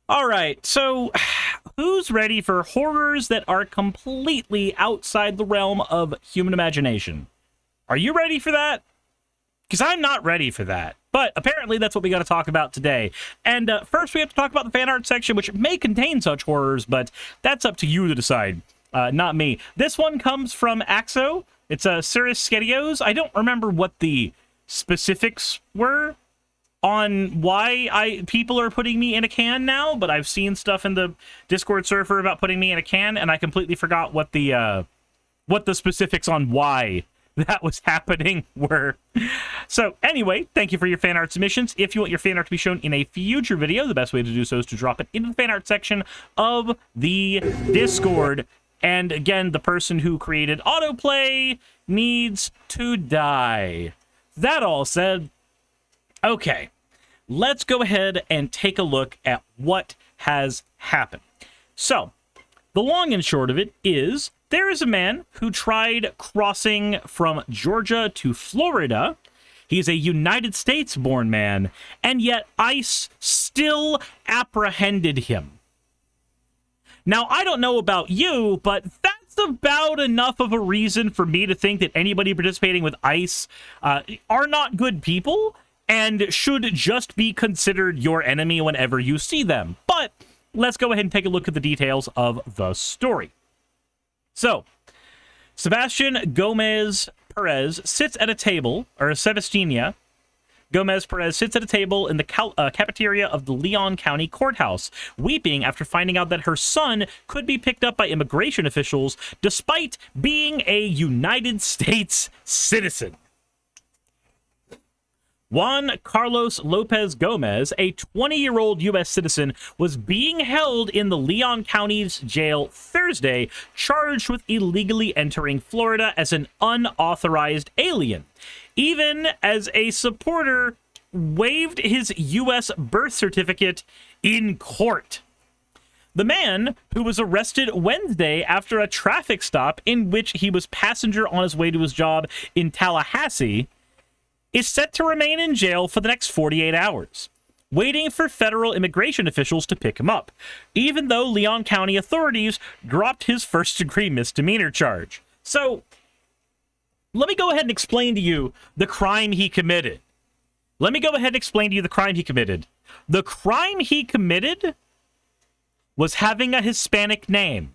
All right, so who's ready for horrors that are completely outside the realm of human imagination? Are you ready for that? Because I'm not ready for that. But apparently that's what we got to talk about today. And first we have to talk about the fan art section, which may contain such horrors, but that's up to you to decide, not me. This one comes from Axo. It's Suris. I don't remember what the specifics were on why people are putting me in a can now, but I've seen stuff in the Discord server about putting me in a can, and I completely forgot what the specifics on why that was happening were. So anyway, thank you for your fan art submissions. If you want your fan art to be shown in a future video, the best way to do so is to drop it into the fan art section of the Discord. And again, the person who created autoplay needs to die. That all said, okay, let's go ahead and take a look at what has happened. So, the long and short of it is, there is a man who tried crossing from Georgia to Florida. He's a United States-born man, and yet ICE still apprehended him. Now, I don't know about you, but that's about enough of a reason for me to think that anybody participating with ICE are not good people and should just be considered your enemy whenever you see them. But let's go ahead and take a look at the details of the story. So, Sebastian Gomez Perez sits at a table, or Sebastiania Gomez Perez sits at a table in the cafeteria of the Leon County Courthouse, weeping after finding out that her son could be picked up by immigration officials despite being a United States citizen. Juan Carlos Lopez-Gomez, a 20-year-old U.S. citizen, was being held in the Leon County's jail Thursday, charged with illegally entering Florida as an unauthorized alien, even as a supporter waived his U.S. birth certificate in court. The man, who was arrested Wednesday after a traffic stop in which he was passenger on his way to his job in Tallahassee, is set to remain in jail for the next 48 hours, waiting for federal immigration officials to pick him up, even though Leon County authorities dropped his first-degree misdemeanor charge. So, let me go ahead and explain to you the crime he committed. The crime he committed was having a Hispanic name.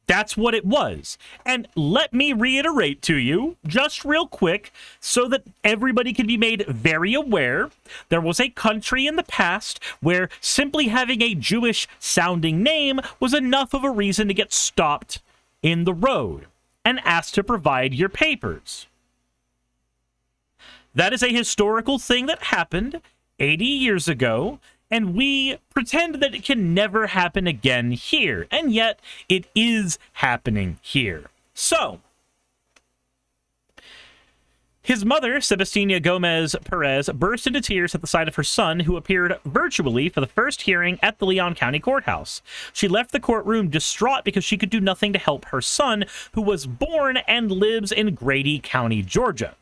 That's what it was. And let me reiterate to you, just real quick, so that everybody can be made very aware, there was a country in the past where simply having a Jewish-sounding name was enough of a reason to get stopped in the road and asked to provide your papers. That is a historical thing that happened 80 years ago, and we pretend that it can never happen again here. And yet, it is happening here. So, his mother, Sebastiania Gomez Perez, burst into tears at the sight of her son, who appeared virtually for the first hearing at the Leon County Courthouse. She left the courtroom distraught because she could do nothing to help her son, who was born and lives in Grady County, Georgia.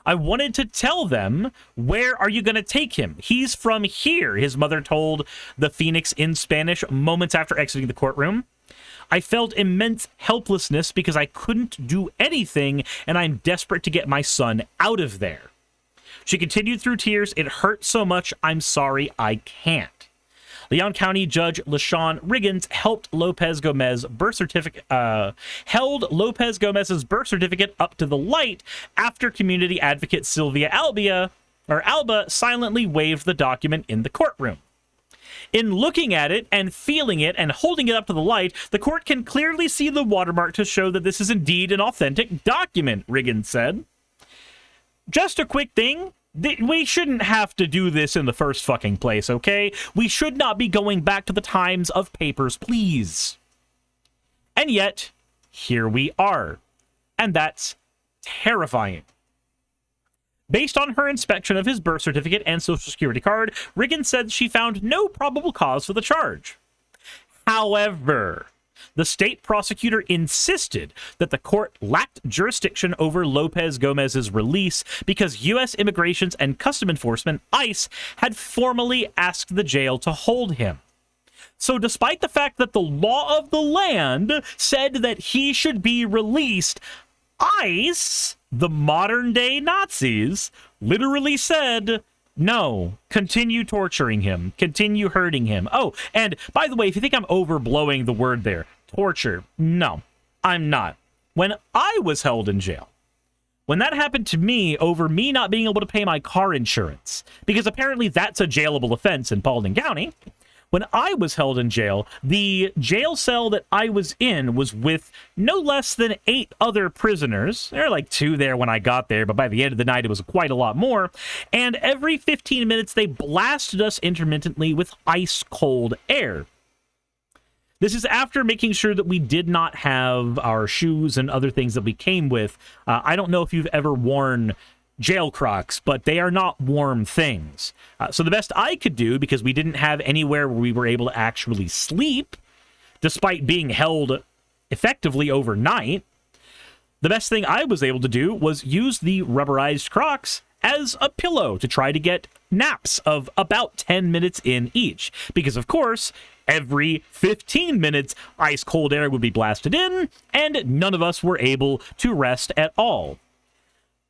I wanted to tell them, where are you going to take him? He's from here, his mother told the Phoenix in Spanish moments after exiting the courtroom. I felt immense helplessness because I couldn't do anything, and I'm desperate to get my son out of there. She continued through tears. It hurt so much. I'm sorry, I can't. Leon County Judge LaShawn Riggins held Lopez Gomez's birth certificate up to the light after community advocate Sylvia Alba silently waved the document in the courtroom. In looking at it and feeling it and holding it up to the light, the court can clearly see the watermark to show that this is indeed an authentic document, Riggins said. Just a quick thing. We shouldn't have to do this in the first fucking place, okay? We should not be going back to the times of papers, please. And yet, here we are. And that's terrifying. Based on her inspection of his birth certificate and social security card, Riggins said she found no probable cause for the charge. However, The state prosecutor insisted that the court lacked jurisdiction over Lopez-Gomez's release because U.S. Immigration and Customs Enforcement, ICE, had formally asked the jail to hold him. So despite the fact that the law of the land said that he should be released, ICE, the modern-day Nazis, literally said, no, continue torturing him, continue hurting him. Oh, and by the way, if you think I'm overblowing the word there, torture, no, I'm not. When I was held in jail, when that happened to me over me not being able to pay my car insurance, because apparently that's a jailable offense in Paulding County, when I was held in jail, the jail cell that I was in was with no less than 8 other prisoners. There were like 2 there when I got there, but by the end of the night, it was quite a lot more. And every 15 minutes, they blasted us intermittently with ice cold air. This is after making sure that we did not have our shoes and other things that we came with. I don't know if you've ever worn jail Crocs, but they are not warm things. So the best I could do, because we didn't have anywhere where we were able to actually sleep, despite being held effectively overnight, the best thing I was able to do was use the rubberized Crocs as a pillow to try to get naps of about 10 minutes in each. Because, of course, every 15 minutes, ice cold air would be blasted in, and none of us were able to rest at all.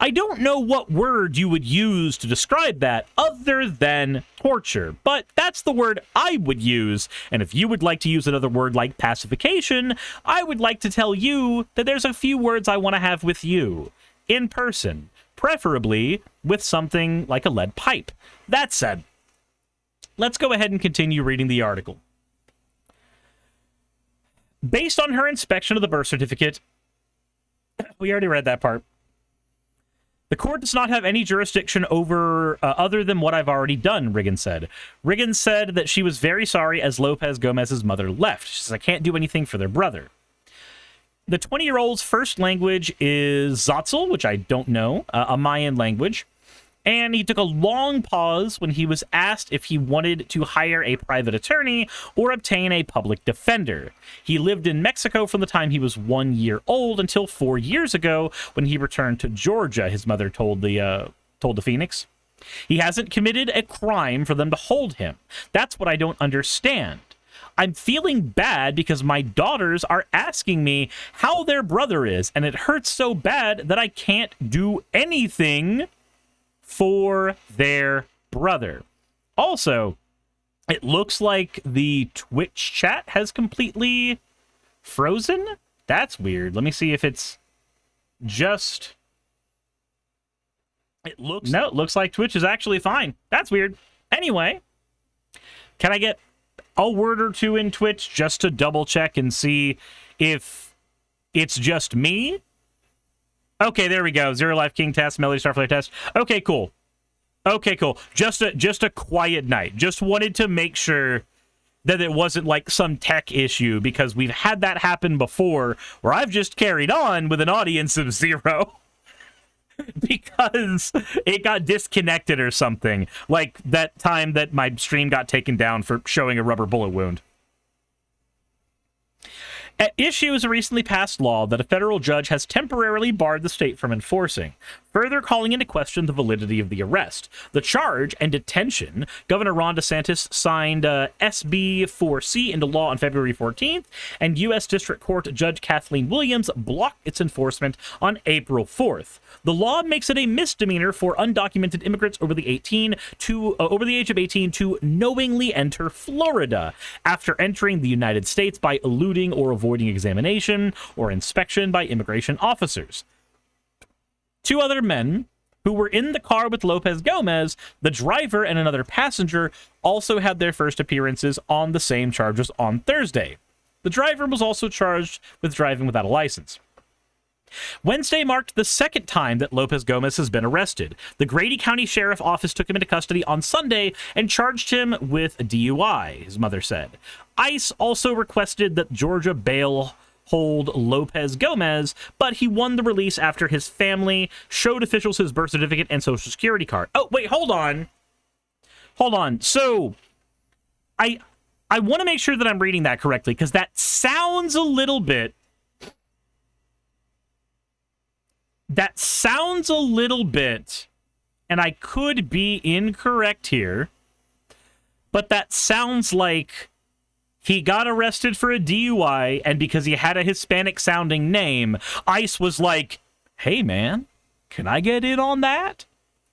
I don't know what word you would use to describe that other than torture, but that's the word I would use. And if you would like to use another word like pacification, I would like to tell you that there's a few words I want to have with you in person, preferably with something like a lead pipe. That said, let's go ahead and continue reading the article. Based on her inspection of the birth certificate, we already read that part. The court does not have any jurisdiction over other than what I've already done, Riggins said. Riggins said that she was very sorry as Lopez-Gomez's mother left. She says, I can't do anything for their brother. The 20-year-old's first language is Tzotzil, which I don't know, a Mayan language. And he took a long pause when he was asked if he wanted to hire a private attorney or obtain a public defender. He lived in Mexico from the time he was 1 year old until 4 years ago when he returned to Georgia, his mother told the Phoenix. He hasn't committed a crime for them to hold him. That's what I don't understand. I'm feeling bad because my daughters are asking me how their brother is, and it hurts so bad that I can't do anything for their brother. Also, it looks like the Twitch chat has completely frozen. That's weird. Let me see if it's just... No, it looks like Twitch is actually fine. That's weird. Anyway, can I get a word or two in Twitch just to double check and see if it's just me? Okay, there we go. Zero Life King test, Melody Starflare test. Okay, cool. Okay, cool. Just a quiet night. Just wanted to make sure that it wasn't like some tech issue, because we've had that happen before where I've just carried on with an audience of 0 because it got disconnected or something. Like that time that my stream got taken down for showing a rubber bullet wound. At issue is a recently passed law that a federal judge has temporarily barred the state from enforcing, further calling into question the validity of the arrest. The charge and detention, Governor Ron DeSantis signed SB 4C into law on February 14th, and U.S. District Court Judge Kathleen Williams blocked its enforcement on April 4th. The law makes it a misdemeanor for undocumented immigrants over the age of 18 to knowingly enter Florida after entering the United States by eluding or avoiding examination or inspection by immigration officers. 2 other men who were in the car with Lopez-Gomez, the driver and another passenger, also had their first appearances on the same charges on Thursday. The driver was also charged with driving without a license. Wednesday marked the second time that Lopez-Gomez has been arrested. The Grady County Sheriff Office took him into custody on Sunday and charged him with DUI, his mother said. ICE also requested that Georgia bail hold Lopez-Gomez, but he won the release after his family showed officials his birth certificate and social security card. Oh, wait, hold on. So, I want to make sure that I'm reading that correctly, because that sounds a little bit... That sounds a little bit, and I could be incorrect here, but that sounds like he got arrested for a DUI, and because he had a Hispanic-sounding name, ICE was like, hey, man, can I get in on that?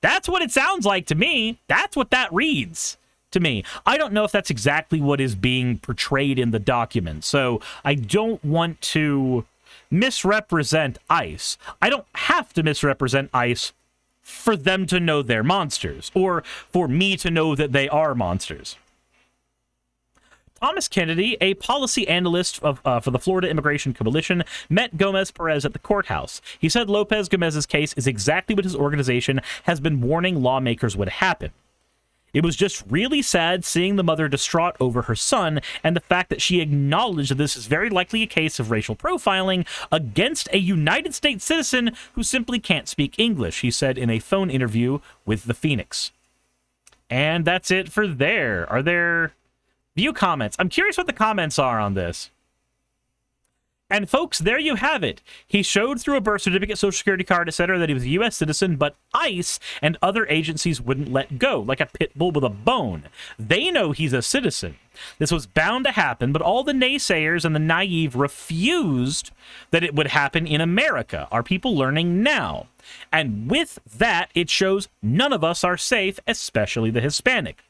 That's what it sounds like to me. That's what that reads to me. I don't know if that's exactly what is being portrayed in the document, so I don't want to misrepresent ICE. I don't have to misrepresent ICE for them to know they're monsters, or for me to know that they are monsters. Thomas Kennedy, a policy analyst for the Florida Immigration Coalition, met Gomez Perez at the courthouse. He said Lopez-Gomez's case is exactly what his organization has been warning lawmakers would happen. It was just really sad seeing the mother distraught over her son, and the fact that she acknowledged that this is very likely a case of racial profiling against a United States citizen who simply can't speak English, he said in a phone interview with The Phoenix. And that's it for there. Are there view comments? I'm curious what the comments are on this. And folks, there you have it. He showed through a birth certificate, social security card, etc. that he was a U.S. citizen, but ICE and other agencies wouldn't let go, like a pit bull with a bone. They know he's a citizen. This was bound to happen, but all the naysayers and the naive refused that it would happen in America. Are people learning now? And with that, it shows none of us are safe, especially the Hispanic.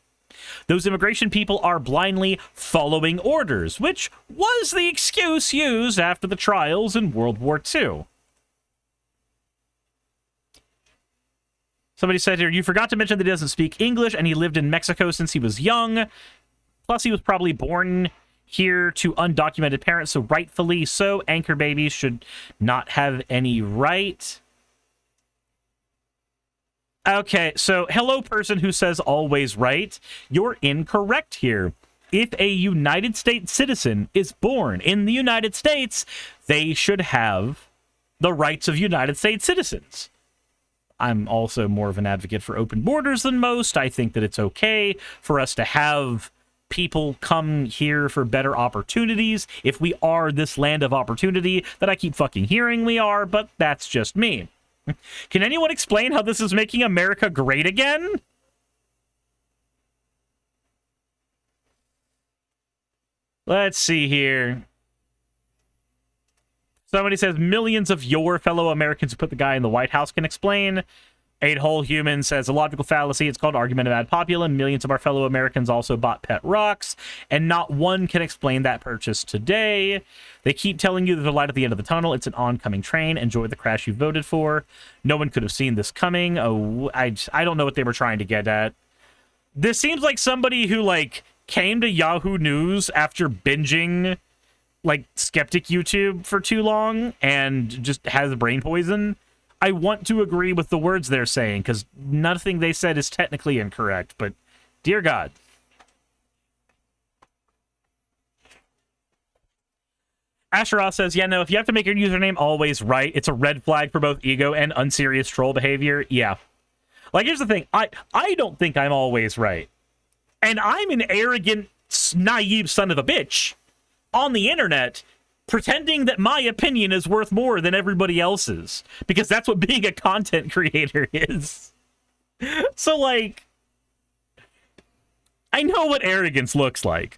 Those immigration people are blindly following orders, which was the excuse used after the trials in World War II. Somebody said here, you forgot to mention that he doesn't speak English and he lived in Mexico since he was young. Plus, he was probably born here to undocumented parents, so rightfully so, anchor babies should not have any right. Okay, so hello, person who says always right. You're incorrect here. If a United States citizen is born in the United States, they should have the rights of United States citizens. I'm also more of an advocate for open borders than most. I think that it's okay for us to have people come here for better opportunities if we are this land of opportunity that I keep fucking hearing we are, but that's just me. Can anyone explain how this is making America great again? Let's see here. Somebody says millions of your fellow Americans who put the guy in the White House can explain. 8-Hole Human says a logical fallacy. It's called argument of ad populum. Millions of our fellow Americans also bought pet rocks, and not one can explain that purchase today. They keep telling you there's a light at the end of the tunnel. It's an oncoming train. Enjoy the crash you voted for. No one could have seen this coming. Oh, I don't know what they were trying to get at. This seems like somebody who, like, came to Yahoo News after binging, like, skeptic YouTube for too long and just has brain poison. I want to agree with the words they're saying, because nothing they said is technically incorrect, but dear God. Asheroth says, yeah, no, if you have to make your username always right, it's a red flag for both ego and unserious troll behavior. Yeah. Like, here's the thing. I don't think I'm always right. And I'm an arrogant, naive son of a bitch on the internet pretending that my opinion is worth more than everybody else's, because that's what being a content creator is. So, like, I know what arrogance looks like.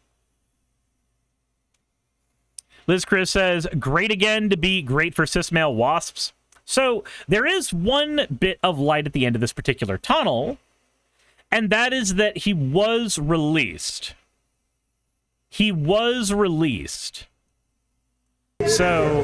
Liz Chris says, great again to be great for cis male wasps. So there is one bit of light at the end of this particular tunnel, and that is that he was released. He was released. So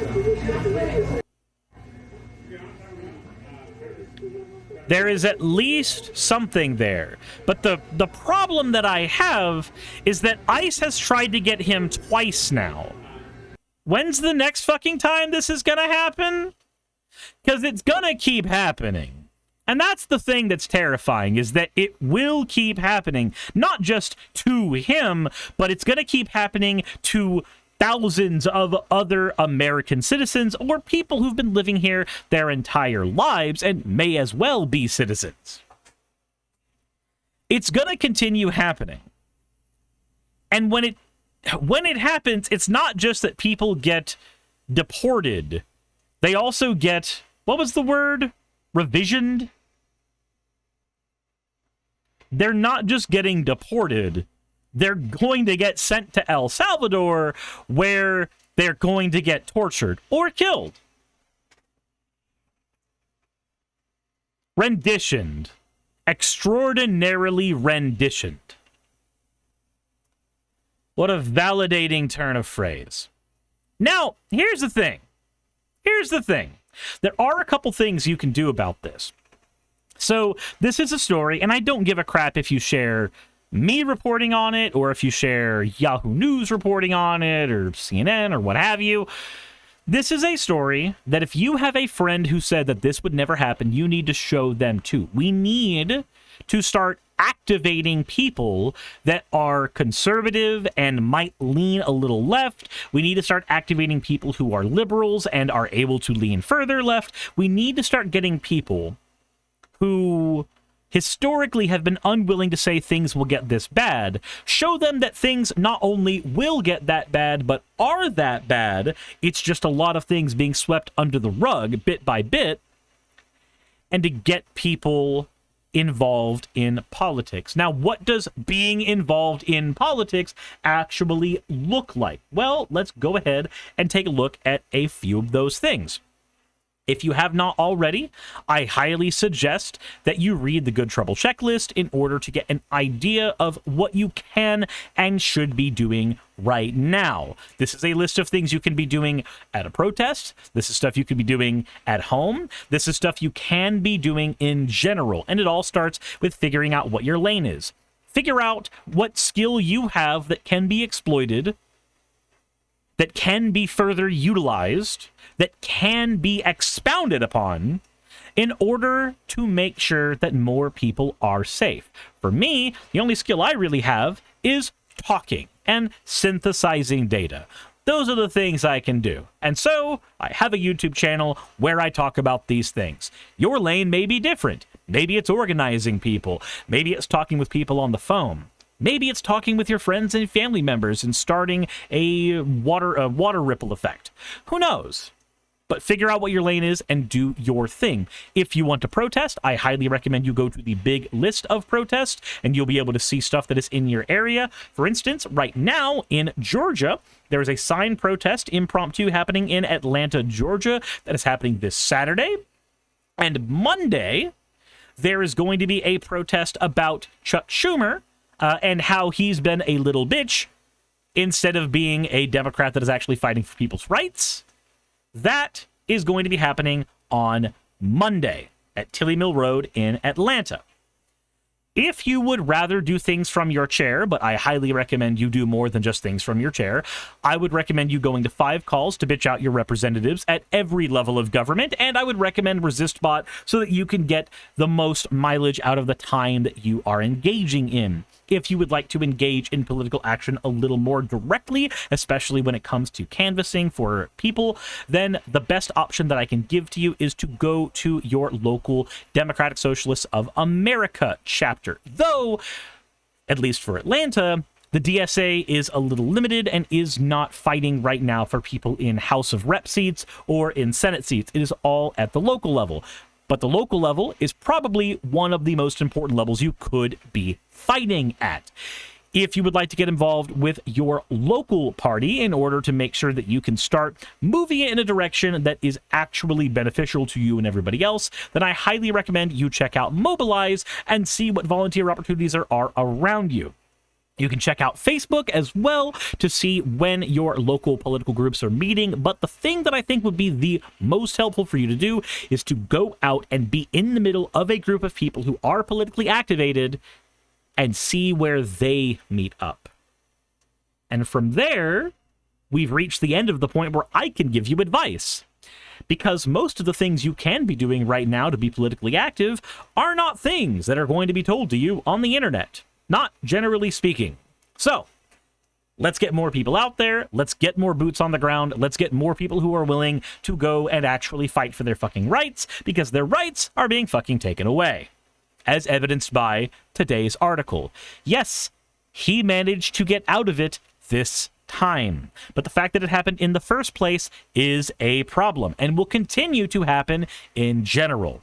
there is at least something there. But the problem that I have is that ICE has tried to get him twice now. When's the next fucking time this is gonna happen? Because it's gonna keep happening. And that's the thing that's terrifying, is that it will keep happening. Not just to him, but it's gonna keep happening to thousands of other American citizens or people who've been living here their entire lives and may as well be citizens. It's gonna continue happening. And when it when it happens, it's not just that people get deported. They also get, what was the word? Revisioned? They're not just getting deported. They're going to get sent to El Salvador, where they're going to get tortured or killed. Renditioned. Extraordinarily renditioned. What a validating turn of phrase. Now, here's the thing. There are a couple things you can do about this. So, this is a story, and I don't give a crap if you share me reporting on it, or if you share Yahoo News reporting on it, or CNN, or what have you. This is a story that if you have a friend who said that this would never happen, you need to show them too. We need to start activating people that are conservative and might lean a little left. We need to start activating people who are liberals and are able to lean further left. We need to start getting people who historically have been unwilling to say things will get this bad. Show them that things not only will get that bad, but are that bad. It's just a lot of things being swept under the rug bit by bit. And to get people involved in politics. Now, what does being involved in politics actually look like? Well, let's go ahead and take a look at a few of those things. If you have not already, I highly suggest that you read the Good Trouble Checklist in order to get an idea of what you can and should be doing right now. This is a list of things you can be doing at a protest. This is stuff you could be doing at home. This is stuff you can be doing in general. And it all starts with figuring out what your lane is. Figure out what skill you have that can be exploited, that can be further utilized, that can be expounded upon in order to make sure that more people are safe. For me, the only skill I really have is talking and synthesizing data. Those are the things I can do. And so, I have a YouTube channel where I talk about these things. Your lane may be different. Maybe it's organizing people. Maybe it's talking with people on the phone. Maybe it's talking with your friends and family members and starting a water ripple effect. Who knows? But figure out what your lane is and do your thing. If you want to protest, I highly recommend you go to the big list of protests, and you'll be able to see stuff that is in your area. For instance, right now in Georgia, there is a sign protest impromptu happening in Atlanta, Georgia, that is happening this Saturday. And Monday, there is going to be a protest about Chuck Schumer and how he's been a little bitch instead of being a Democrat that is actually fighting for people's rights. That is going to be happening on Monday at Tilly Mill Road in Atlanta. If you would rather do things from your chair, but I highly recommend you do more than just things from your chair, I would recommend you going to 5 calls to bitch out your representatives at every level of government, and I would recommend ResistBot so that you can get the most mileage out of the time that you are engaging in. If you would like to engage in political action a little more directly, especially when it comes to canvassing for people, then the best option that I can give to you is to go to your local Democratic Socialists of America chapter. Though, at least for Atlanta, the DSA is a little limited and is not fighting right now for people in House of Rep seats or in Senate seats. It is all at the local level. But the local level is probably one of the most important levels you could be fighting at. If you would like to get involved with your local party in order to make sure that you can start moving it in a direction that is actually beneficial to you and everybody else, then I highly recommend you check out Mobilize and see what volunteer opportunities there are around you. You can check out Facebook as well to see when your local political groups are meeting. But the thing that I think would be the most helpful for you to do is to go out and be in the middle of a group of people who are politically activated and see where they meet up. And from there, we've reached the end of the point where I can give you advice. Because most of the things you can be doing right now to be politically active are not things that are going to be told to you on the internet. Not generally speaking. So, let's get more people out there. Let's get more boots on the ground. Let's get more people who are willing to go and actually fight for their fucking rights, because their rights are being fucking taken away. As evidenced by today's article. Yes, he managed to get out of it this time. But the fact that it happened in the first place is a problem and will continue to happen in general.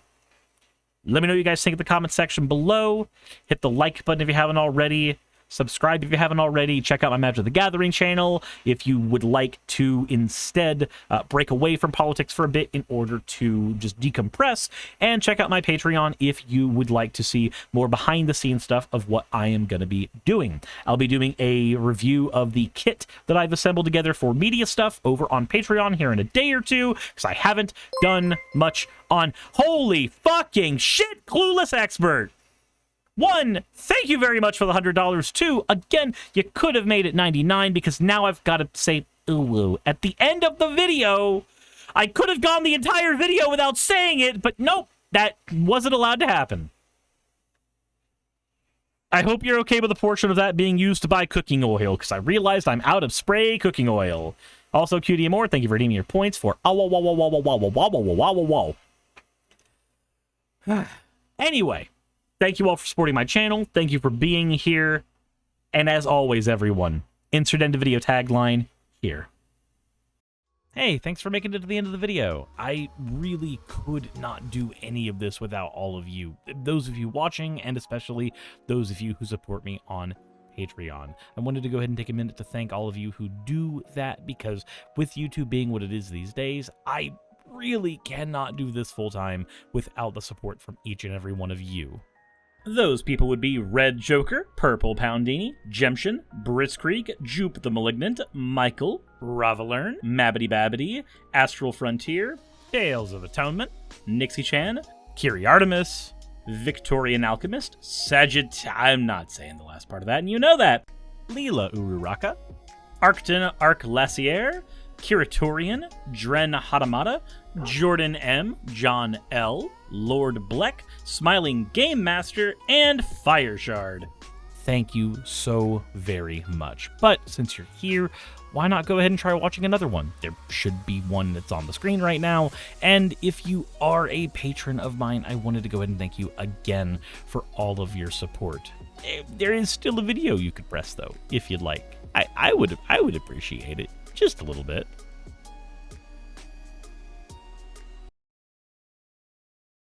Let me know what you guys think in the comment section below. Hit the like button if you haven't already. Subscribe if you haven't already. Check out my Magic the Gathering channel if you would like to instead break away from politics for a bit in order to just decompress. And check out my Patreon if you would like to see more behind-the-scenes stuff of what I am going to be doing. I'll be doing a review of the kit that I've assembled together for media stuff over on Patreon here in a day or two, because I haven't done much on holy fucking shit, Clueless Expert. 1, thank you very much for the $100. 2, again, you could have made it 99 because now I've got to say ooh at the end of the video. I could have gone the entire video without saying it, but nope, that wasn't allowed to happen. I hope you're okay with a portion of that being used to buy cooking oil, because I realized I'm out of spray cooking oil. Also, QD Moore, thank you for redeeming your points for Anyway, thank you all for supporting my channel. Thank you for being here. And as always, everyone, insert end of video tagline here. Hey, thanks for making it to the end of the video. I really could not do any of this without all of you. Those of you watching, and especially those of you who support me on Patreon. I wanted to go ahead and take a minute to thank all of you who do that, because with YouTube being what it is these days, I really cannot do this full-time without the support from each and every one of you. Those people would be Red Joker, Purple Poundini, Jemshin, Britzkrieg, Jupe the Malignant, Michael, Ravelern, Mabbity Babbity, Astral Frontier, Tales of Atonement, Nixie Chan, Kiri Artemis, Victorian Alchemist, I'm not saying the last part of that, and you know that, Leela Ururaka, Arcton Arclacier, Kiratorian, Dren Hadamata, Jordan M, John L, Lord Bleck, Smiling Game Master, and Fire Shard. Thank you so very much. But since you're here, why not go ahead and try watching another one? There should be one that's on the screen right now. And if you are a patron of mine, I wanted to go ahead and thank you again for all of your support. There is still a video you could press though, if you'd like. I would appreciate it just a little bit.